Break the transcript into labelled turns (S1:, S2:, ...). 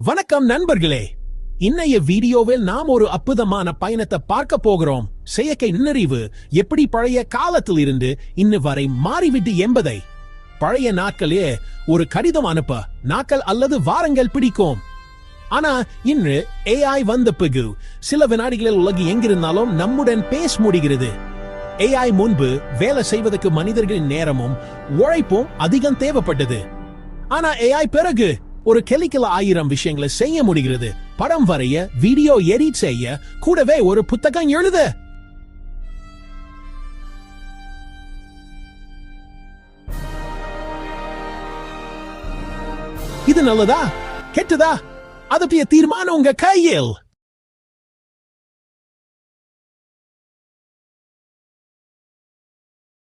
S1: வணக்கம் நண்பர்களே. இன்னைய வீடியோவில் நாம் ஒரு அற்புதமான பயணத்தை பார்க்க போகிறோம். செயற்கை நுண்ணறிவு எப்படி பழைய காலத்தில் இருந்து இன்னும் வரை மாறிவிட்டு என்பதை. பழைய நாட்களே ஒரு கடிதம் அனுப்ப நாட்கள் அல்லது வாரங்கள் பிடிக்கும். ஆனா இன்று AI வந்த பிறகு சில வினாடிகளில் உலகம் எங்கிருந்தாலும் நம்முடன் பேச முடிகிறது. AI முன்பு வேலை செய்வதற்கு மனிதர்களின் நேரமும் உழைப்பும் அதிகம் தேவைப்பட்டது. ஆனா AI பிறகு ஒரு கிளிக்கில் 1000 விஷயங்களை செய்ய முடிகிறது. படம் வரைய, வீடியோ எடிட் செய்ய, கூடவே ஒரு புத்தகம் எழுத. இது நல்லதா கெட்டதா? அது தீர்மானம் உங்க கையில்.